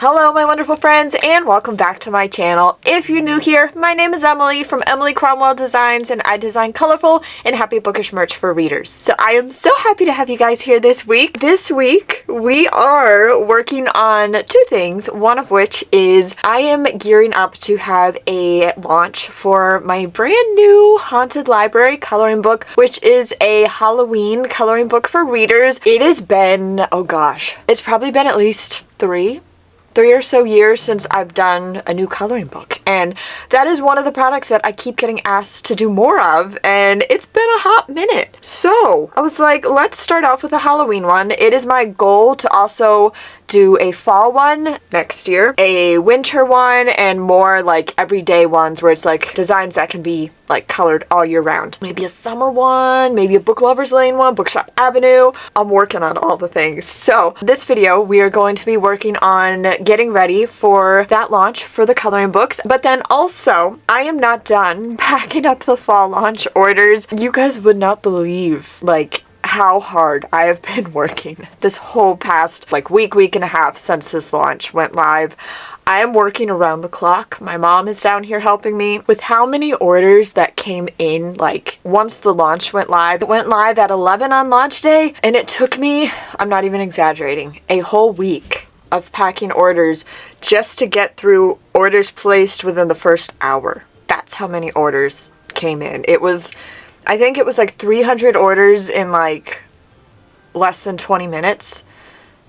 Hello my wonderful friends and welcome back to my channel. If you're new here, my name is Emily from Emily Cromwell Designs and I design colorful and happy bookish merch for readers. So I am so happy to have you guys here this week. This week we are working on two things, one of which is I am gearing up to have a launch for my brand new Haunted Library coloring book, which is a Halloween coloring book for readers. It has been, oh gosh, it's probably been at least three or so years since I've done a new coloring book, and that is one of the products that I keep getting asked to do more of, and it's been a hot minute. So I was like, let's start off with a Halloween one. It is my goal to also do a fall one next year, a winter one, and more like everyday ones where it's like designs that can be like colored all year round. Maybe a summer one, maybe a book lovers lane one, bookshop avenue. I'm working on all the things. So this video we are going to be working on getting ready for that launch for the coloring books, but then also I am not done packing up the fall launch orders. You guys would not believe like how hard I have been working this whole past like week and a half since this launch went live. I am working around the clock. My mom is down here helping me with how many orders that came in like once the launch went live. It went live at 11 on launch day and it took me, I'm not even exaggerating, a whole week of packing orders just to get through orders placed within the first hour. That's how many orders came in. It was, I think it was like 300 orders in like less than 20 minutes.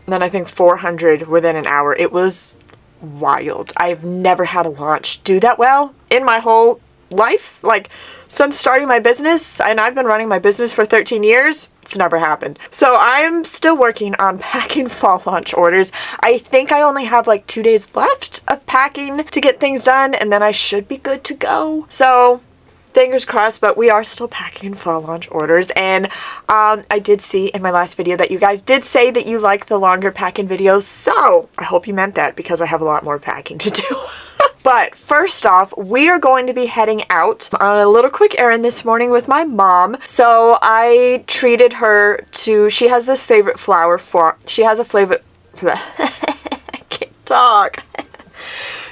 And then I think 400 within an hour. It was wild. I've never had a launch do that well in my whole life. Like since starting my business, and I've been running my business for 13 years, it's never happened. So I'm still working on packing fall launch orders. I think I only have like 2 days left of packing to get things done and then I should be good to go. So fingers crossed, but we are still packing fall launch orders. And I did see in my last video that you guys did say that you like the longer packing videos, so I hope you meant that because I have a lot more packing to do. But first off, we are going to be heading out on a little quick errand this morning with my mom. So I treated her to, she has this favorite flower for, she has a favorite, I can't talk.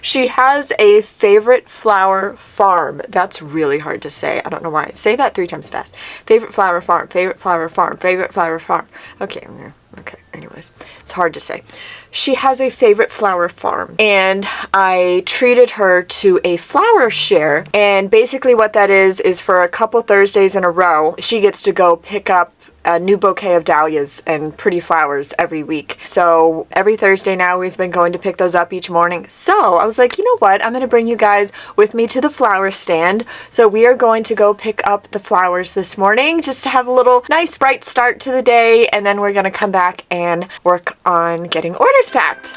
She has a favorite flower farm. That's really hard to say. I don't know why. Say that 3 times fast. Favorite flower farm, favorite flower farm, favorite flower farm. Okay, anyways, it's hard to say. She has a favorite flower farm and I treated her to a flower share, and basically what that is for a couple Thursdays in a row, she gets to go pick up a new bouquet of dahlias and pretty flowers every week. So every Thursday now we've been going to pick those up each morning. So I was like, you know what? I'm going to bring you guys with me to the flower stand. So we are going to go pick up the flowers this morning just to have a little nice bright start to the day. And then we're going to come back and work on getting orders packed.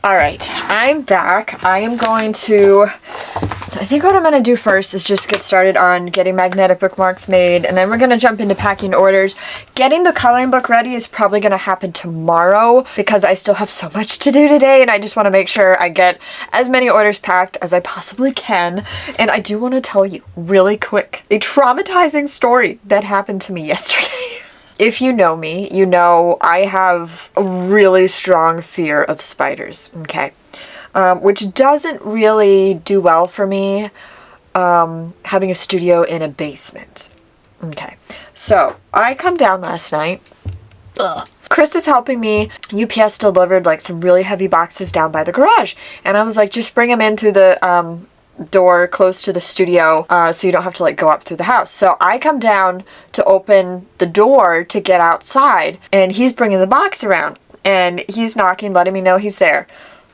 All right, I'm back. I think what I'm going to do first is just get started on getting magnetic bookmarks made, and then we're going to jump into packing orders. Getting the coloring book ready is probably going to happen tomorrow because I still have so much to do today, and I just want to make sure I get as many orders packed as I possibly can. And I do want to tell you really quick a traumatizing story that happened to me yesterday. If you know me, you know I have a really strong fear of spiders, okay? Which doesn't really do well for me, having a studio in a basement. Okay, so I come down last night. Ugh. Chris is helping me. UPS delivered like some really heavy boxes down by the garage. And I was like, just bring them in through the door close to the studio so you don't have to like go up through the house. So I come down to open the door to get outside, and he's bringing the box around. And he's knocking, letting me know he's there.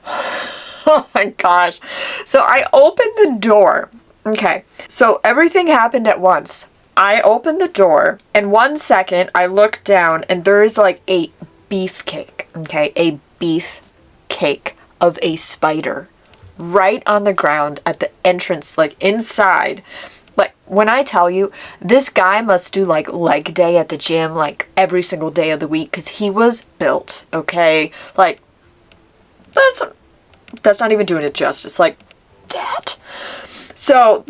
Oh my gosh. So I opened the door. Okay. So everything happened at once. I opened the door, and 1 second I look down, and there is like a beefcake. Okay. A beef cake of a spider right on the ground at the entrance, like inside. Like, when I tell you, this guy must do like leg day at the gym like every single day of the week, because he was built. Okay. Like, that's not even doing it justice, like that. So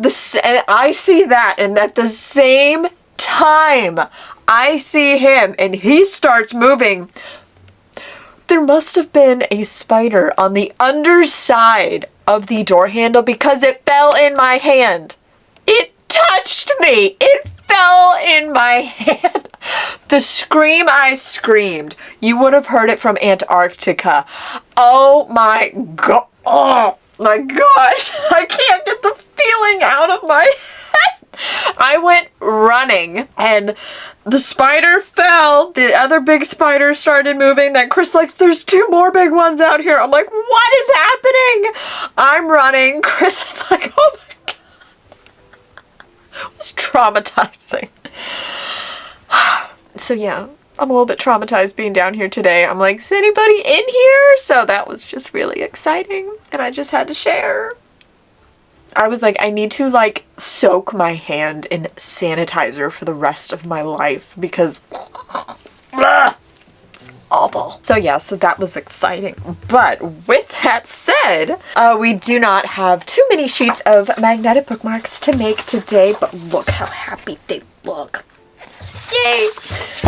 I see that, and at the same time I see him and he starts moving. There must have been a spider on the underside of the door handle because it fell in my hand. It touched me. It fell in my hand. The scream I screamed, you would have heard it from Antarctica. Oh my god. Oh my gosh. I can't get the feeling out of my head. I went running, and the spider fell. The other big spider started moving. Then Chris like, there's 2 more big ones out here. I'm like, what is happening? I'm running. Chris is like, oh my god. It was traumatizing. So yeah, I'm a little bit traumatized being down here today. I'm like, is anybody in here? So that was just really exciting, and I just had to share. I was like, I need to like soak my hand in sanitizer for the rest of my life because it's awful. So yeah, so that was exciting. But with that said, we do not have too many sheets of magnetic bookmarks to make today, but look how happy they look. Yay!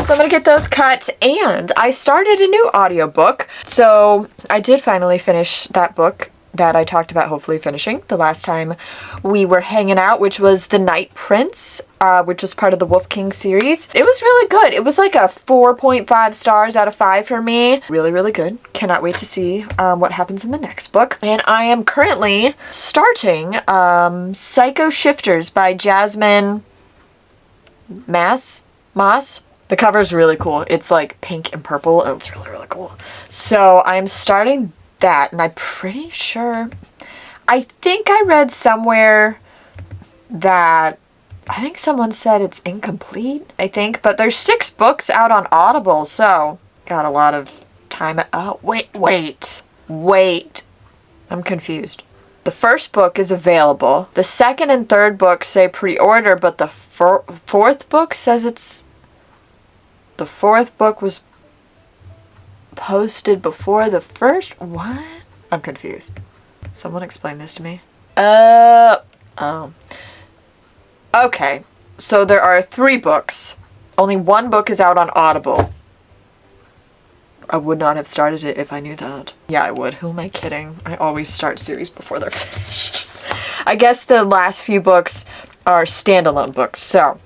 So I'm gonna get those cut, and I started a new audiobook. So I did finally finish that book that I talked about hopefully finishing the last time we were hanging out, which was The Night Prince, which was part of the Wolf King series. It was really good. It was like a 4.5 stars out of 5 for me. Really, really good. Cannot wait to see what happens in the next book. And I am currently starting Psycho Shifters by Jasmine Moss. The cover is really cool. It's like pink and purple, and it's really, really cool. So I'm starting that, and I'm pretty sure, I think I read somewhere that, I think someone said it's incomplete, I think, but there's 6 books out on Audible, so got a lot of time. Oh, wait. I'm confused. The first book is available. The second and third books say pre-order, but the fourth book says it's... The fourth book was posted before the first? What? I'm confused. Someone explain this to me. Oh. Okay. So there are 3 books. Only 1 book is out on Audible. I would not have started it if I knew that. Yeah, I would. Who am I kidding? I always start series before they're finished. I guess the last few books are standalone books, so...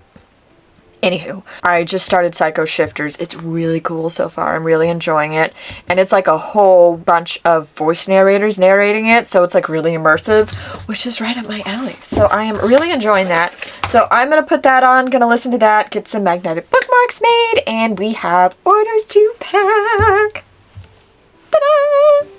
Anywho, I just started Psycho Shifters. It's really cool so far. I'm really enjoying it. And it's like a whole bunch of voice narrators narrating it, so it's like really immersive, which is right up my alley. So I am really enjoying that. So I'm going to put that on, going to listen to that, get some magnetic bookmarks made, and we have orders to pack. Ta-da!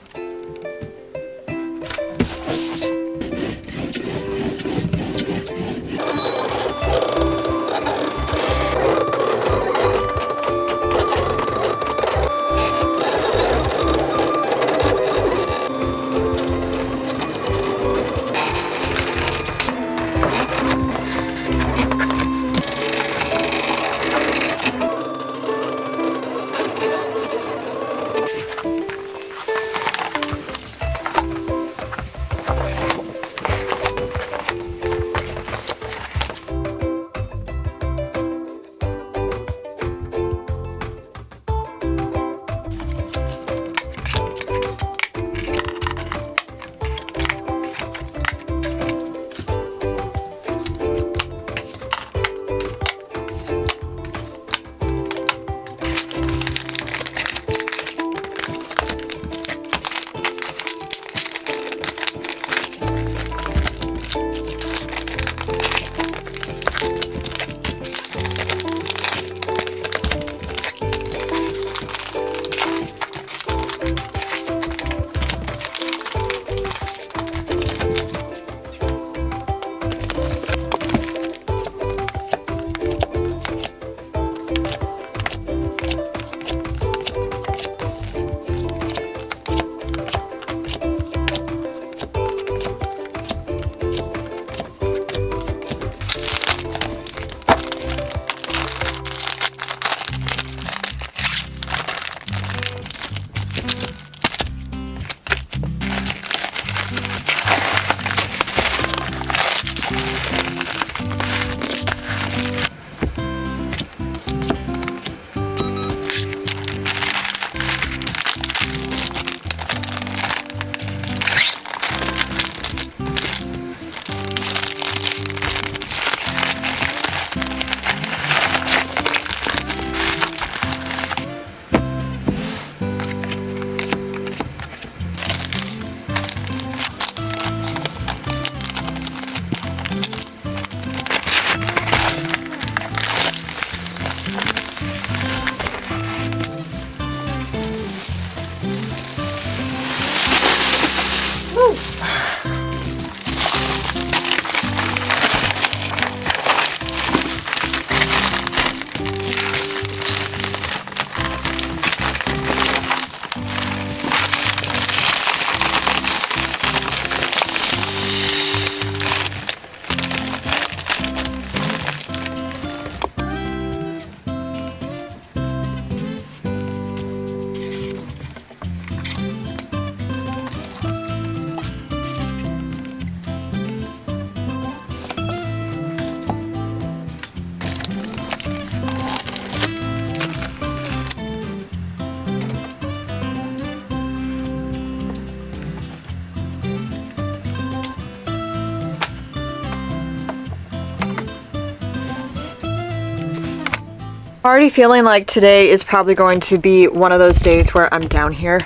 Already feeling like today is probably going to be one of those days where I'm down here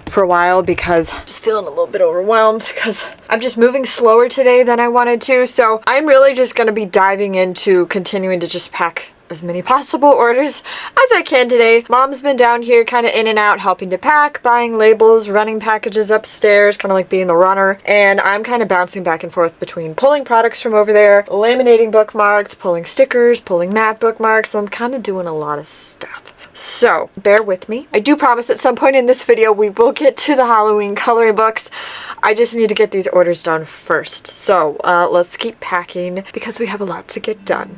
for a while because I'm just feeling a little bit overwhelmed because I'm just moving slower today than I wanted to. So I'm really just going to be diving into continuing to just pack as many possible orders as I can today. Mom's been down here kind of in and out helping to pack, buying labels, running packages upstairs, kind of like being the runner. And I'm kind of bouncing back and forth between pulling products from over there, laminating bookmarks, pulling stickers, pulling matte bookmarks. So I'm kind of doing a lot of stuff. So bear with me. I do promise at some point in this video we will get to the Halloween coloring books. I just need to get these orders done first. So let's keep packing because we have a lot to get done.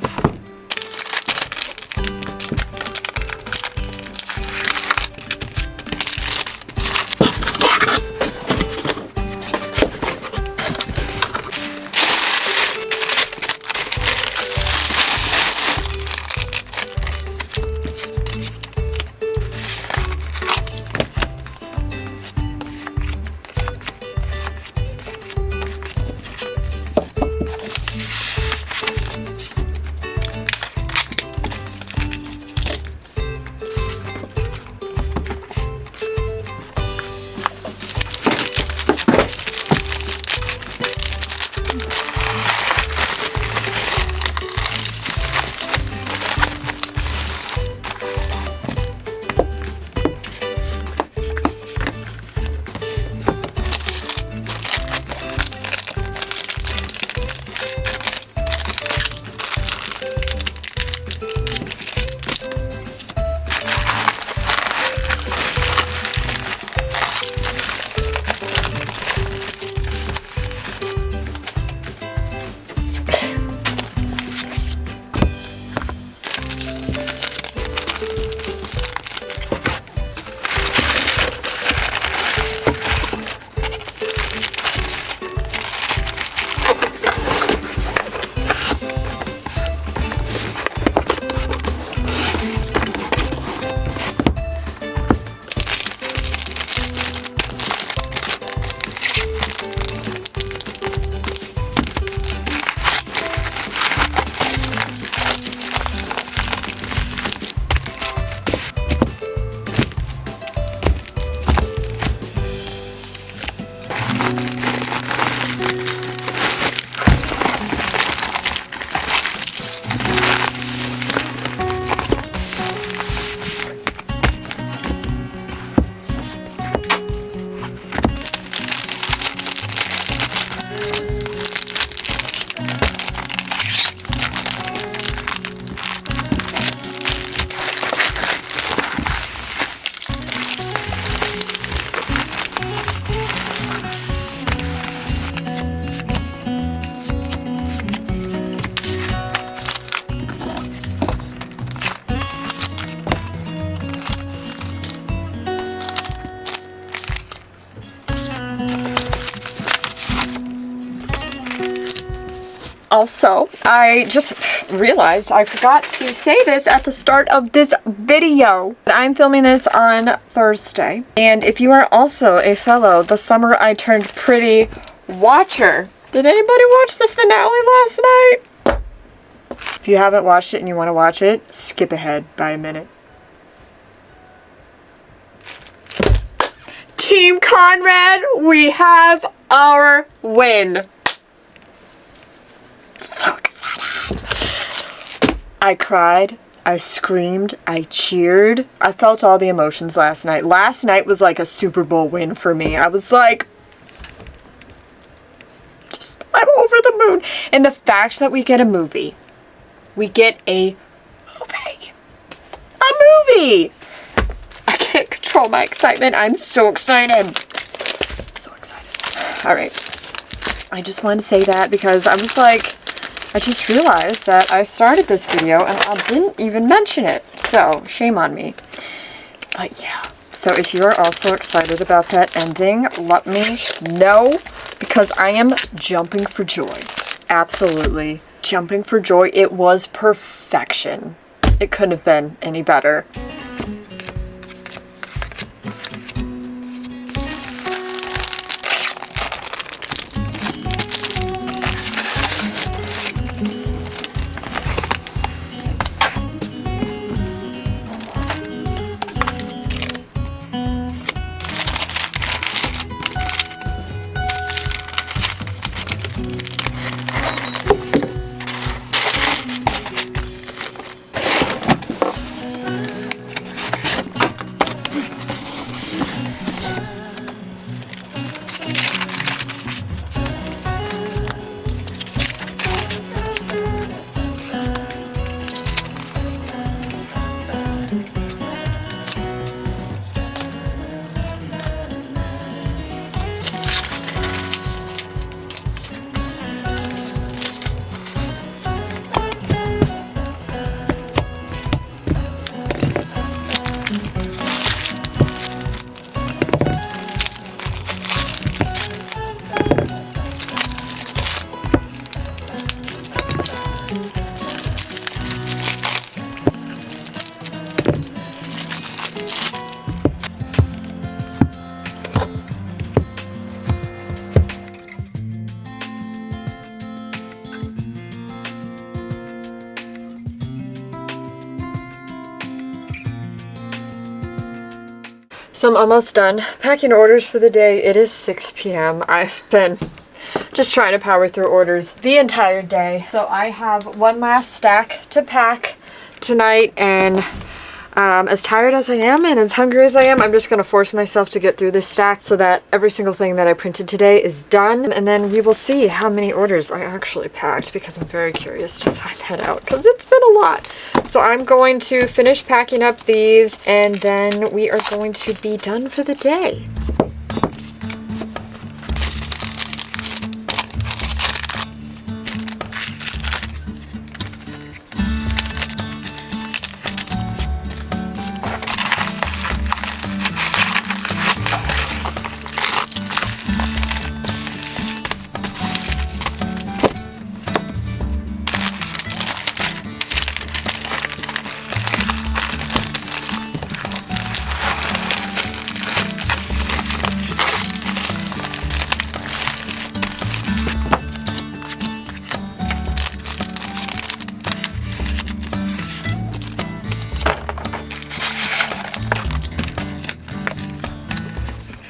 Also, I just realized I forgot to say this at the start of this video. I'm filming this on Thursday. And if you are also a fellow The Summer I Turned Pretty watcher, did anybody watch the finale last night? If you haven't watched it and you want to watch it, skip ahead by a minute. Team Conrad, we have our win. So excited. I cried, I screamed, I cheered. I felt all the emotions last night. Last night was like a Super Bowl win for me. I was like, I'm over the moon. And the fact that we get a movie. We get a movie. A movie! I can't control my excitement. I'm so excited. So excited. Alright. I just wanted to say that because I was like, I just realized that I started this video and I didn't even mention it. So, shame on me. But yeah. So if you're also excited about that ending, let me know because I am jumping for joy. Absolutely. Jumping for joy. It was perfection. It couldn't have been any better. So I'm almost done packing orders for the day. It is 6 p.m. I've been just trying to power through orders the entire day. So I have one last stack to pack tonight, and as tired as I am and as hungry as I am, I'm just going to force myself to get through this stack so that every single thing that I printed today is done, and then we will see how many orders I actually packed, because I'm very curious to find that out, because it's been a lot. So I'm going to finish packing up these, and then we are going to be done for the day.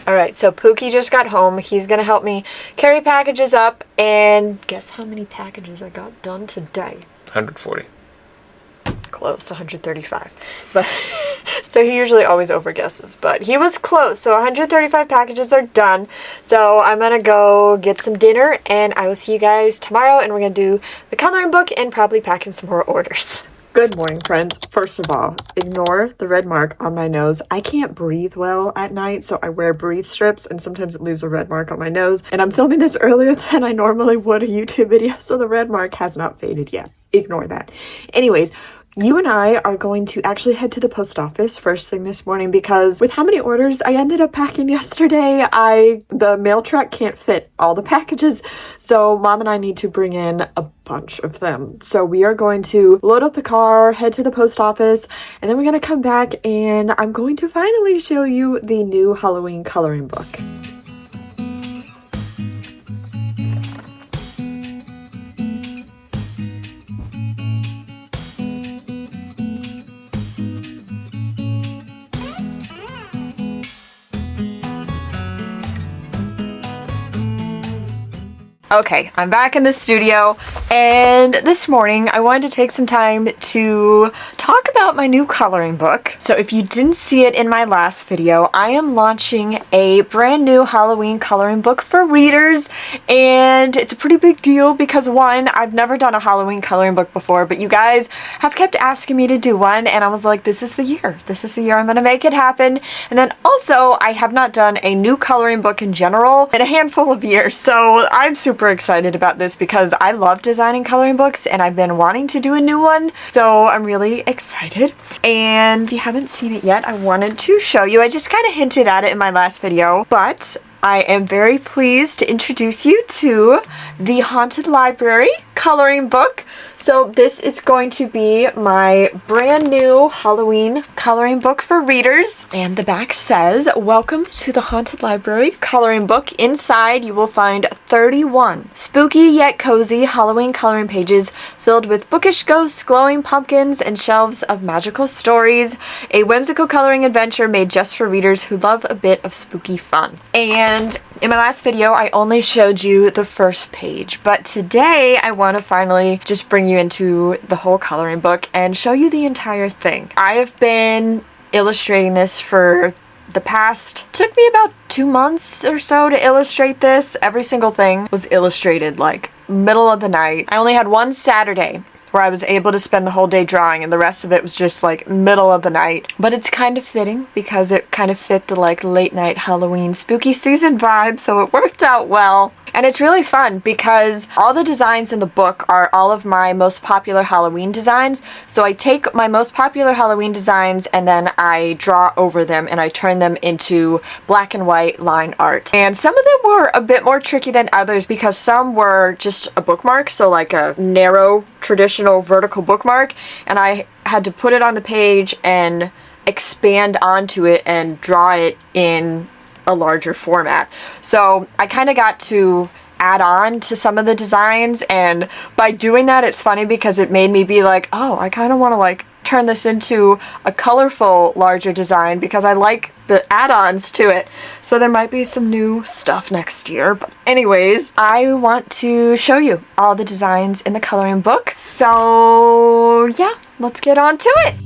Alright, so Pookie just got home. He's gonna help me carry packages up, and guess how many packages I got done today? 140. Close, 135. But so he usually always overguesses, but he was close. So 135 packages are done. So I'm gonna go get some dinner, and I will see you guys tomorrow, and we're gonna do the coloring book and probably pack in some more orders. Good morning, friends. First of all, ignore the red mark on my nose. I can't breathe well at night, so I wear breathe strips, and sometimes it leaves a red mark on my nose. And I'm filming this earlier than I normally would a YouTube video, so the red mark has not faded yet. Ignore that. Anyways, you and I are going to actually head to the post office first thing this morning, because with how many orders I ended up packing yesterday, the mail truck can't fit all the packages, so Mom and I need to bring in a bunch of them. So we are going to load up the car, head to the post office, and then we're going to come back, and I'm going to finally show you the new Halloween coloring book. Okay, I'm back in the studio, and this morning I wanted to take some time to talk about my new coloring book. So if you didn't see it in my last video, I am launching a brand new Halloween coloring book for readers, and it's a pretty big deal because, one, I've never done a Halloween coloring book before, but you guys have kept asking me to do one, and I was like, this is the year. This is the year I'm gonna make it happen. And then also, I have not done a new coloring book in general in a handful of years, so I'm super excited about this because I love designing coloring books and I've been wanting to do a new one, so I'm really excited. And if you haven't seen it yet, I wanted to show you. I just kind of hinted at it in my last video, but I am very pleased to introduce you to the Haunted Library coloring book. So this is going to be my brand new Halloween coloring book for readers. And the back says, "Welcome to the Haunted Library coloring book. Inside you will find 31 spooky yet cozy Halloween coloring pages filled with bookish ghosts, glowing pumpkins, and shelves of magical stories. A whimsical coloring adventure made just for readers who love a bit of spooky fun." And in my last video, I only showed you the first page, but today I want to finally just bring you into the whole coloring book and show you the entire thing. I have been illustrating this for the past, took me about 2 months or so to illustrate this. Every single thing was illustrated like middle of the night. I only had one Saturday where I was able to spend the whole day drawing, and the rest of it was just like middle of the night. But it's kind of fitting because it kind of fit the like late night Halloween spooky season vibe, so it worked out well. And it's really fun because all the designs in the book are all of my most popular Halloween designs. So I take my most popular Halloween designs and then I draw over them and I turn them into black and white line art. And some of them were a bit more tricky than others because some were just a bookmark, so like a narrow traditional vertical bookmark, and I had to put it on the page and expand onto it and draw it in a larger format. So I kind of got to add on to some of the designs, and by doing that, it's funny because it made me be like, oh, I kind of want to like turn this into a colorful, larger design because I like the add-ons to it. So there might be some new stuff next year. But anyways, I want to show you all the designs in the coloring book. So yeah, let's get on to it.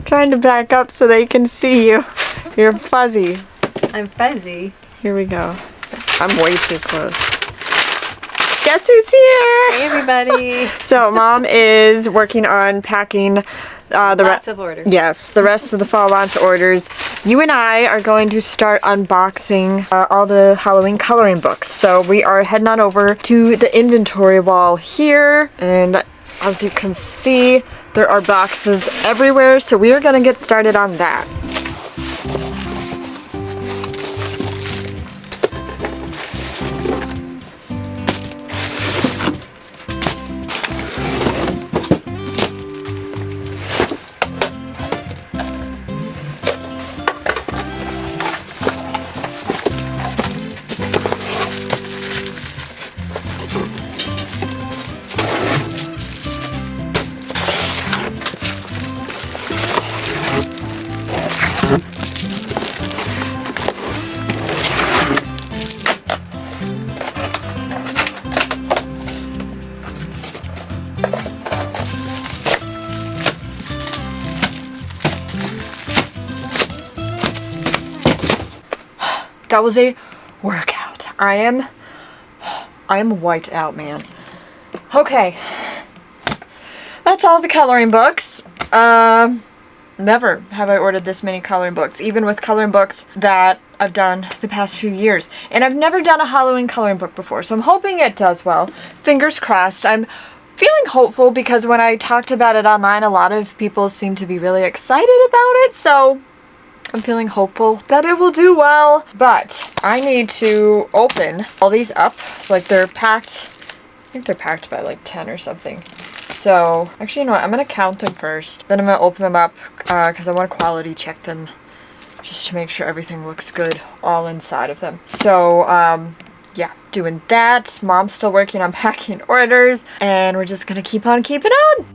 Trying to back up so they can see you. You're fuzzy. I'm fuzzy. Here we go. I'm way too close. Guess who's here? Hey everybody. So Mom is working on packing lots of orders. Yes, the rest of the fall launch orders. You and I are going to start unboxing all the Halloween coloring books. So we are heading on over to the inventory wall here, and as you can see, there are boxes everywhere. So we are going to get started on that. that was a workout. I am wiped out, man. Okay. That's all the coloring books. Never have I ordered this many coloring books, even with coloring books that I've done the past few years. And I've never done a Halloween coloring book before, so I'm hoping it does well. Fingers crossed. I'm feeling hopeful because when I talked about it online, a lot of people seem to be really excited about it, so I'm feeling hopeful that it will do well. But I need to open all these up. Like, they're packed, I think they're packed by like 10 or something. So, actually, you know what, I'm going to count them first. Then I'm going to open them up because I want to quality check them just to make sure everything looks good all inside of them. So, yeah, doing that. Mom's still working on packing orders, and we're just going to keep on keeping on.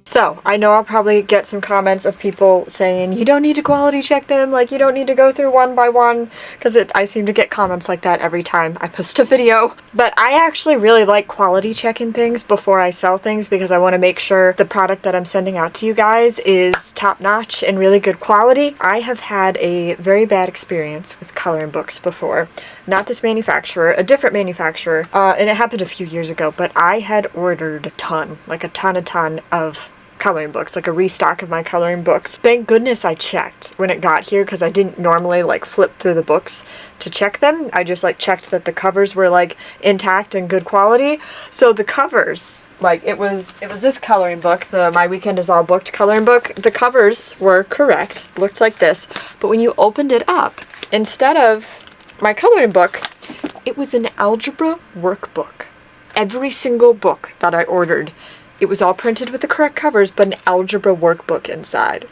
So, I know I'll probably get some comments of people saying, you don't need to quality check them, like you don't need to go through one by one, because I seem to get comments like that every time I post a video. But I actually really like quality checking things before I sell things because I want to make sure the product that I'm sending out to you guys is top-notch and really good quality. I have had a very bad experience with coloring books before. Not this manufacturer, a different manufacturer, and it happened a few years ago, but I had ordered a ton of coloring books, like a restock of my coloring books. Thank goodness I checked when it got here because I didn't normally like flip through the books to check them. I just like checked that the covers were like intact and good quality. So the covers, like it was this coloring book, the My Weekend Is All Booked coloring book. The covers were correct, looked like this, but when you opened it up, instead of my coloring book, it was an algebra workbook. Every single book that I ordered, it was all printed with the correct covers, but an algebra workbook inside.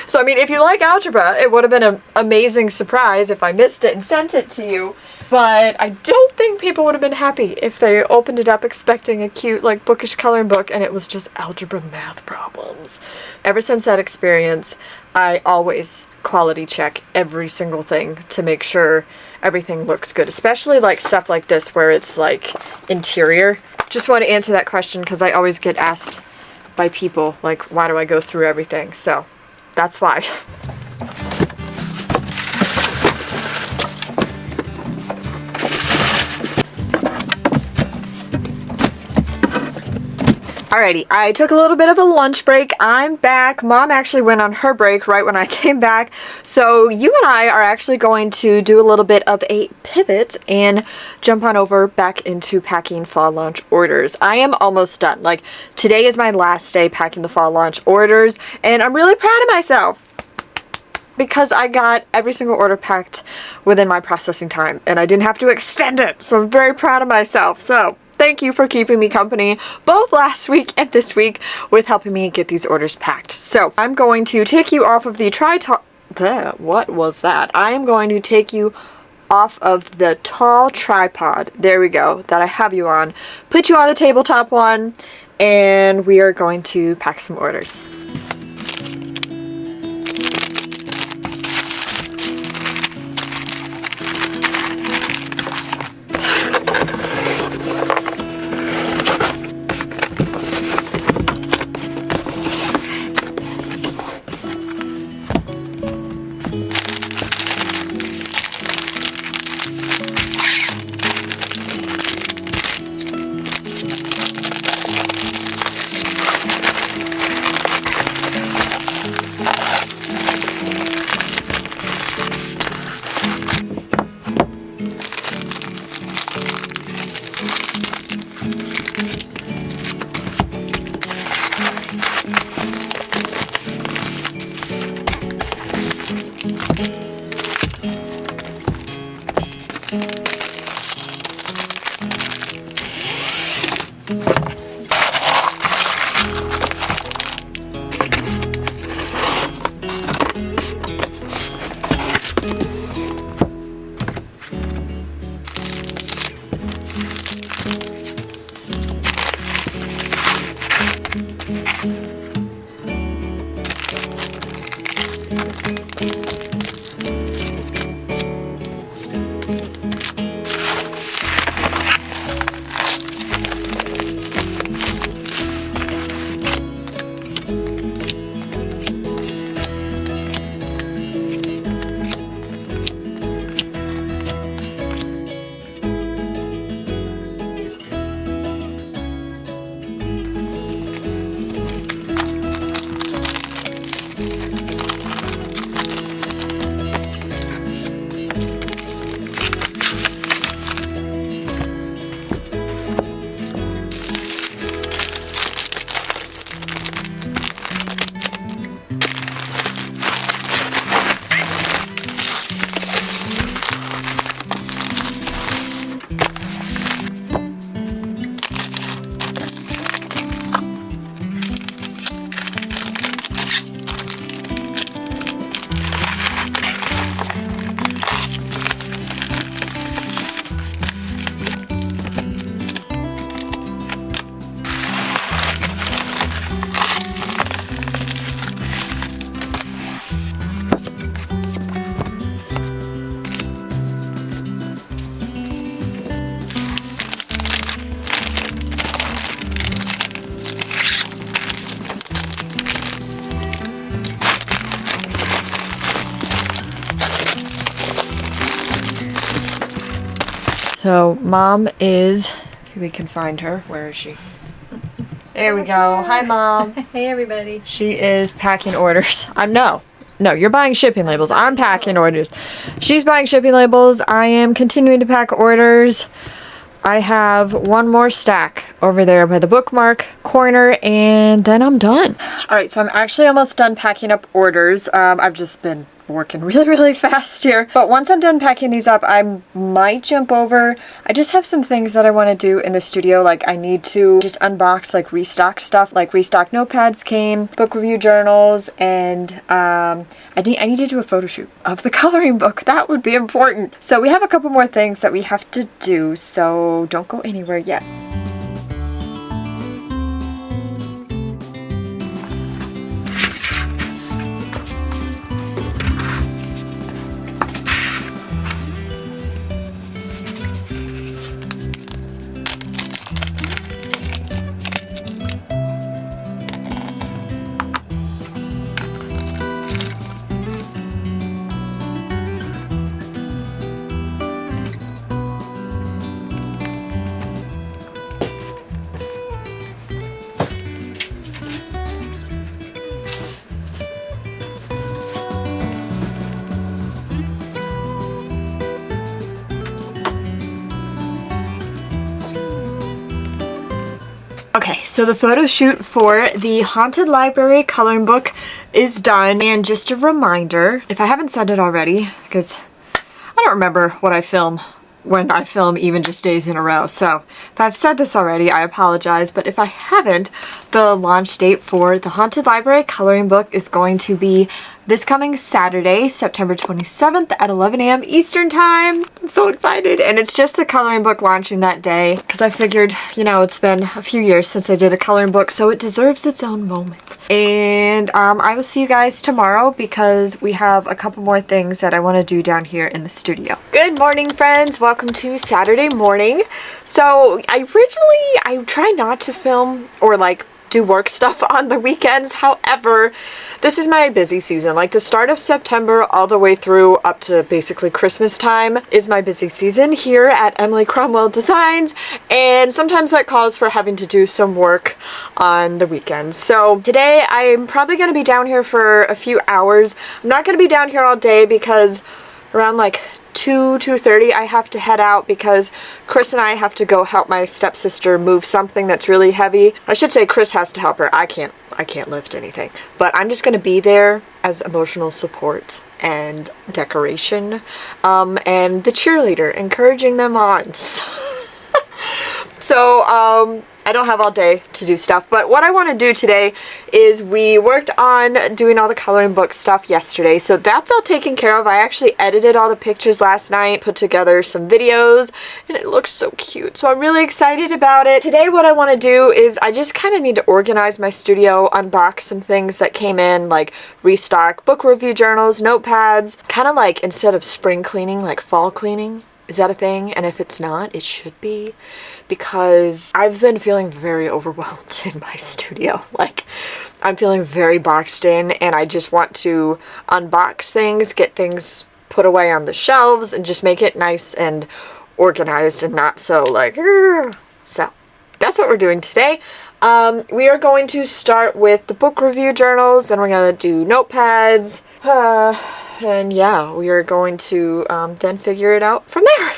So, I mean, if you like algebra, it would have been an amazing surprise if I missed it and sent it to you. But I don't think people would have been happy if they opened it up expecting a cute, like, bookish coloring book and it was just algebra math problems. Ever since that experience, I always quality check every single thing to make sure everything looks good. Especially, like, stuff like this where it's, like, interior. Just want to answer that question because I always get asked by people, like, why do I go through everything? So, that's why. Alrighty, I took a little bit of a lunch break. I'm back. Mom actually went on her break right when I came back. So you and I are actually going to do a little bit of a pivot and jump on over back into packing fall launch orders. I am almost done. Like, today is my last day packing the fall launch orders, and I'm really proud of myself because I got every single order packed within my processing time and I didn't have to extend it. So I'm very proud of myself. So thank you for keeping me company both last week and this week with helping me get these orders packed. So I'm going to take you off of the what was that? I am going to take you off of the tall tripod, there we go, that I have you on, put you on the tabletop one, and we are going to pack some orders. So Mom is, if we can find her, where is she? There we go. Hi Mom. Hey everybody. She is packing orders. No, you're buying shipping labels. I'm packing orders. She's buying shipping labels. I am continuing to pack orders. I have one more stack over there by the bookmark corner, and then I'm done. All right, so I'm actually almost done packing up orders. I've just been working really fast here. But once I'm done packing these up, I might jump over. I just have some things that I want to do in the studio. Like I need to just unbox like restock stuff. Like restock notepads came, book review journals, and I need to do a photo shoot of the coloring book. That would be important. So we have a couple more things that we have to do, so don't go anywhere yet. Okay, so the photo shoot for the Haunted Library coloring book is done. And just a reminder, if I haven't said it already, because I don't remember what I film when I film even just days in a row. So if I've said this already, I apologize. But if I haven't, the launch date for the Haunted Library coloring book is going to be this coming Saturday, September 27th at 11 a.m. Eastern Time. I'm so excited. And it's just the coloring book launching that day because I figured, you know, it's been a few years since I did a coloring book, so it deserves its own moment. And I will see you guys tomorrow because we have a couple more things that I want to do down here in the studio. Good morning, friends. Welcome to Saturday morning. So I try not to film or like do work stuff on the weekends. However, this is my busy season. Like the start of September all the way through up to basically Christmas time is my busy season here at Emily Cromwell Designs, and sometimes that calls for having to do some work on the weekends. So today I'm probably going to be down here for a few hours. I'm not going to be down here all day because around like 2:30 I have to head out because Chris and I have to go help my stepsister move something that's really heavy. I should say Chris has to help her. I can't lift anything. But I'm just going to be there as emotional support and decoration and the cheerleader, encouraging them on. So I don't have all day to do stuff, but what I want to do today is we worked on doing all the coloring book stuff yesterday, so that's all taken care of. I actually edited all the pictures last night, put together some videos, and it looks so cute, so I'm really excited about it. Today what I want to do is I just kind of need to organize my studio, unbox some things that came in, like restock book review journals, notepads, kind of like instead of spring cleaning, like fall cleaning. Is that a thing? And if it's not, it should be, because I've been feeling very overwhelmed in my studio. Like, I'm feeling very boxed in, and I just want to unbox things, get things put away on the shelves, and just make it nice and organized and not so like, "Urgh." So that's what we're doing today. We are going to start with the book review journals, then we're going to do notepads, and yeah, we are going to then figure it out from there.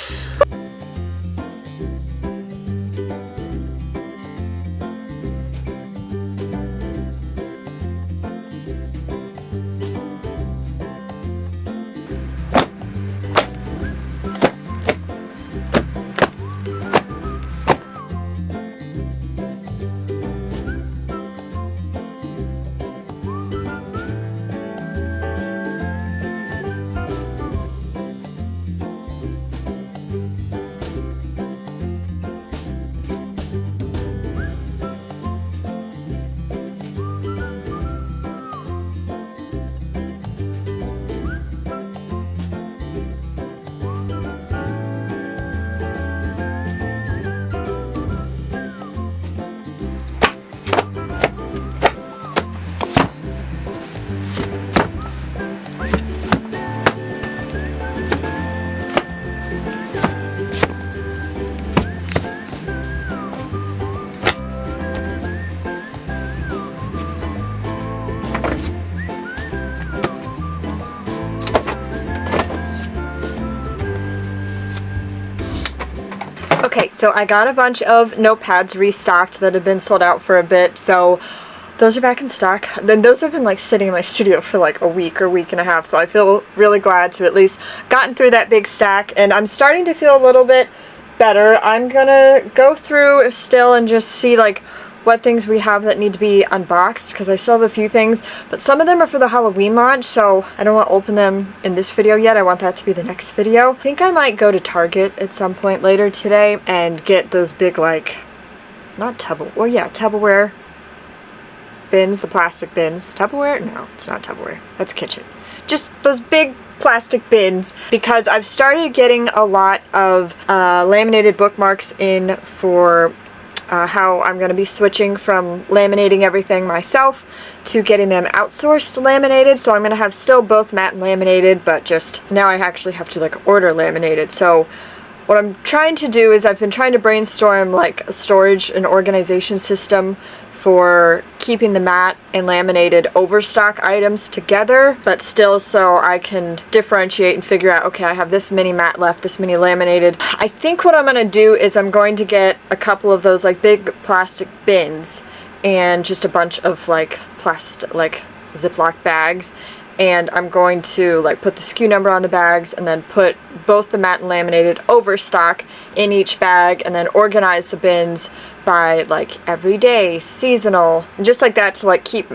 Okay, so I got a bunch of notepads restocked that had been sold out for a bit, so those are back in stock. Then those have been like sitting in my studio for like a week or week and a half, so I feel really glad to at least gotten through that big stack, and I'm starting to feel a little bit better. I'm gonna go through still and just see like what things we have that need to be unboxed, because I still have a few things, but some of them are for the Halloween launch, so I don't want to open them in this video yet. I want that to be the next video. I think I might go to Target at some point later today and get those big, like, not Tupperware, well yeah, Tupperware bins, the plastic bins. Tupperware? No, it's not Tupperware. That's kitchen. Just those big plastic bins, because I've started getting a lot of laminated bookmarks in for how I'm going to be switching from laminating everything myself to getting them outsourced laminated. So I'm going to have still both matte and laminated, but just now I actually have to like order laminated. So what I'm trying to do is I've been trying to brainstorm like a storage and organization system for keeping the matte and laminated overstock items together, but still so I can differentiate and figure out, okay, I have this many matte left, this many laminated. I think what I'm gonna do is I'm going to get a couple of those like big plastic bins and just a bunch of like like Ziploc bags, and I'm going to like put the SKU number on the bags and then put both the matte and laminated overstock in each bag, and then organize the bins by like everyday, seasonal, and just like that to like keep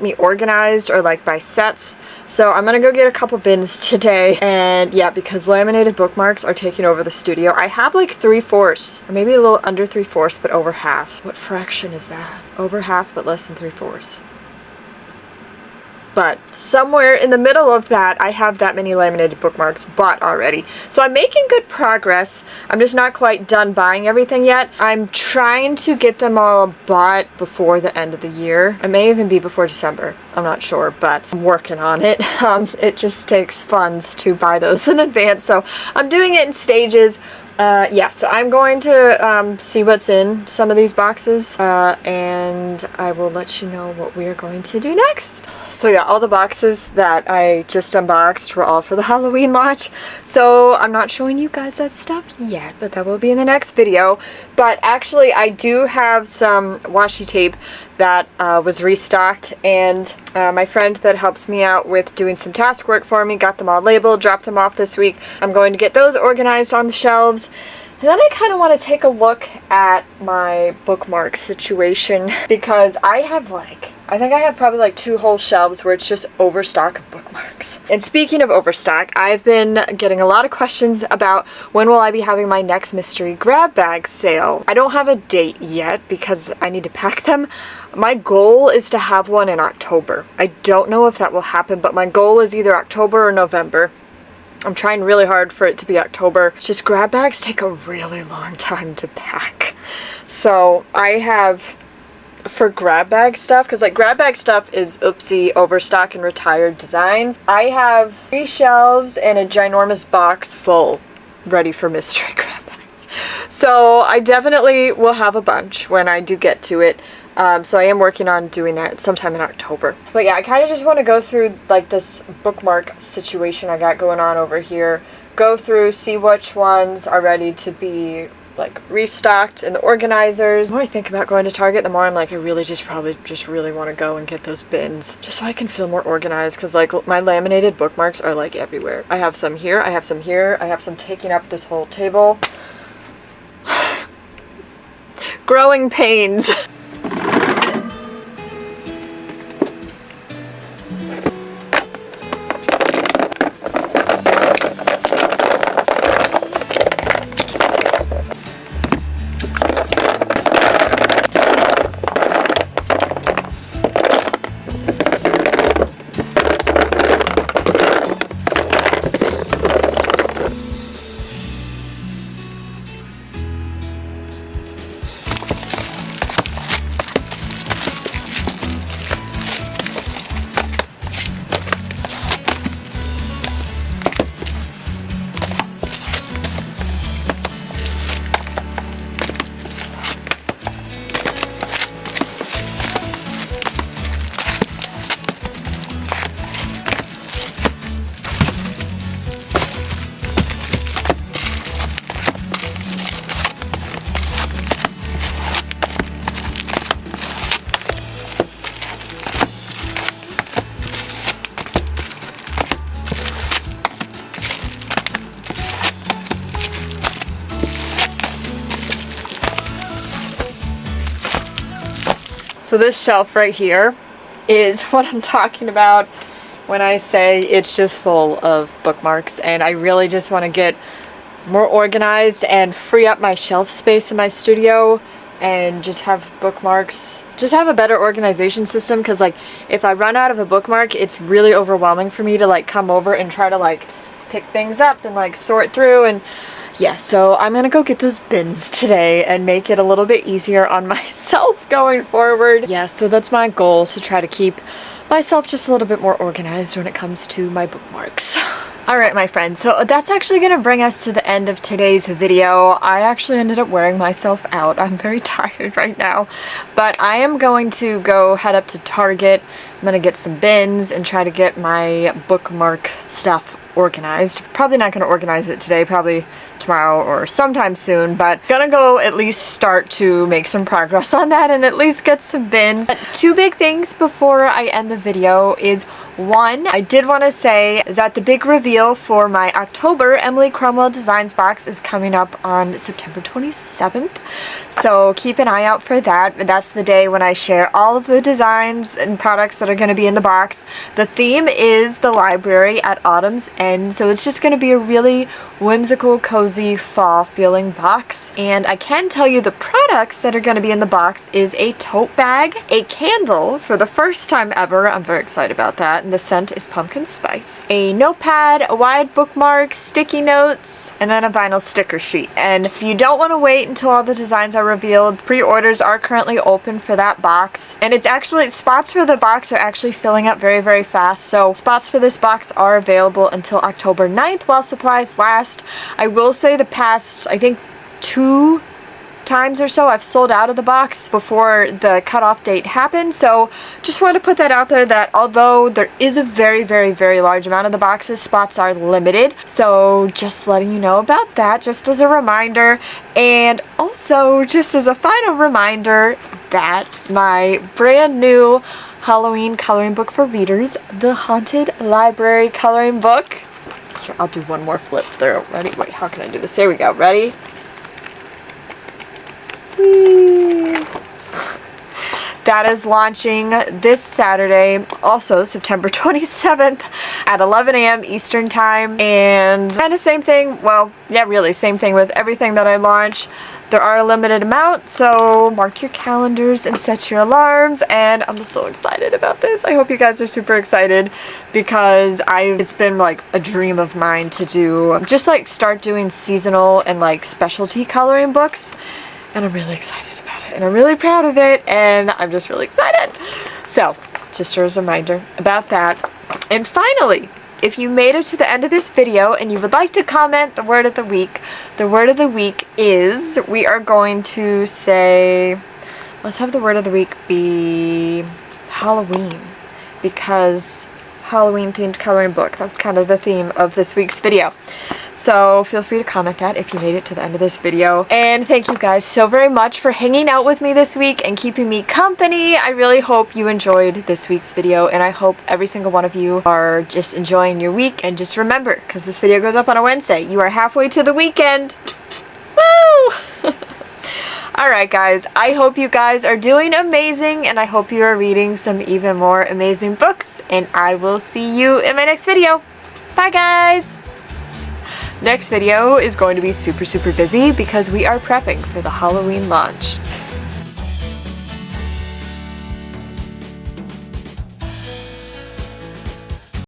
me organized, or like by sets. So I'm gonna go get a couple bins today, and yeah, because laminated bookmarks are taking over the studio. I have like 3/4, or maybe a little under 3/4, but over half. What fraction is that? Over half, but less than 3/4. But somewhere in the middle of that, I have that many laminated bookmarks bought already. So I'm making good progress. I'm just not quite done buying everything yet. I'm trying to get them all bought before the end of the year. It may even be before December. I'm not sure, but I'm working on it. It just takes funds to buy those in advance. So I'm doing it in stages. Yeah, so I'm going to see what's in some of these boxes, and I will let you know what we are going to do next. So yeah, all the boxes that I just unboxed were all for the Halloween launch, so I'm not showing you guys that stuff yet, but that will be in the next video. But actually, I do have some washi tape that was restocked, and my friend that helps me out with doing some task work for me got them all labeled, dropped them off this week. I'm going to get those organized on the shelves. And then I kind of want to take a look at my bookmark situation, because I have like, I think I have probably like 2 whole shelves where it's just overstock of bookmarks. And speaking of overstock, I've been getting a lot of questions about when will I be having my next mystery grab bag sale. I don't have a date yet because I need to pack them. My goal is to have one in October. I don't know if that will happen, but my goal is either October or November. I'm trying really hard for it to be October. Just grab bags take a really long time to pack. So I have, for grab bag stuff, because like grab bag stuff is oopsie, overstock, and retired designs, I have 3 shelves and a ginormous box full ready for mystery grab bags. So I definitely will have a bunch when I do get to it. So I am working on doing that sometime in October. But yeah, I kind of just want to go through like this bookmark situation I got going on over here. Go through, see which ones are ready to be like restocked in the organizers. The more I think about going to Target, the more I'm like, I really really want to go and get those bins just so I can feel more organized, because like my laminated bookmarks are like everywhere. I have some here, I have some here, I have some taking up this whole table. Growing pains. So this shelf right here is what I'm talking about when I say it's just full of bookmarks, and I really just want to get more organized and free up my shelf space in my studio and just have bookmarks, just have a better organization system, because like if I run out of a bookmark, it's really overwhelming for me to like come over and try to like pick things up and like sort through. And yeah, so I'm gonna go get those bins today and make it a little bit easier on myself going forward. Yeah, so that's my goal, to try to keep myself just a little bit more organized when it comes to my bookmarks. Alright my friends, so that's actually going to bring us to the end of today's video. I actually ended up wearing myself out. I'm very tired right now. But I am going to go head up to Target. I'm going to get some bins and try to get my bookmark stuff organized. Probably not going to organize it today, probably tomorrow or sometime soon, but gonna go at least start to make some progress on that and at least get some bins. But two big things before I end the video is, one, I did want to say is that the big reveal for my October Emily Cromwell Designs box is coming up on September 27th. So keep an eye out for that. That's the day when I share all of the designs and products that are going to be in the box. The theme is the library at Autumn's End, so it's just going to be a really whimsical, cozy, fall feeling box. And I can tell you the products that are going to be in the box is a tote bag, a candle for the first time ever. I'm very excited about that. And the scent is pumpkin spice. A notepad, a wide bookmark, sticky notes, and then a vinyl sticker sheet. And if you don't want to wait until all the designs are revealed, pre-orders are currently open for that box. And it's actually, spots for the box are actually filling up very, very fast. So spots for this box are available until October 9th while supplies last. I will say the past, I think, 2 times or so I've sold out of the box before the cutoff date happened. So just want to put that out there, that although there is a very, very, very large amount of the boxes, spots are limited. So just letting you know about that, just as a reminder. And also just as a final reminder that my brand new Halloween coloring book for readers, the Haunted Library coloring book. Here, I'll do one more flip through. Ready? Wait, how can I do this? Here we go. Ready? That is launching this Saturday, also September 27th at 11 a.m. Eastern Time. And kind of same thing, well, yeah, really same thing with everything that I launch. There are a limited amount, so mark your calendars and set your alarms. And I'm so excited about this. I hope you guys are super excited, because it's been like a dream of mine to do, just like start doing seasonal and like specialty coloring books. And I'm really excited about it, and I'm really proud of it, and I'm just really excited. So, just as a reminder about that. And finally, if you made it to the end of this video and you would like to comment the word of the week is, we are going to say, let's have the word of the week be Halloween, because Halloween themed coloring book. That's kind of the theme of this week's video. So feel free to comment that if you made it to the end of this video. And thank you guys so very much for hanging out with me this week and keeping me company. I really hope you enjoyed this week's video, and I hope every single one of you are just enjoying your week. And just remember, because this video goes up on a Wednesday, you are halfway to the weekend. Woo! Alright guys, I hope you guys are doing amazing, and I hope you are reading some even more amazing books, and I will see you in my next video. Bye guys! Next video is going to be super, super busy because we are prepping for the Halloween launch.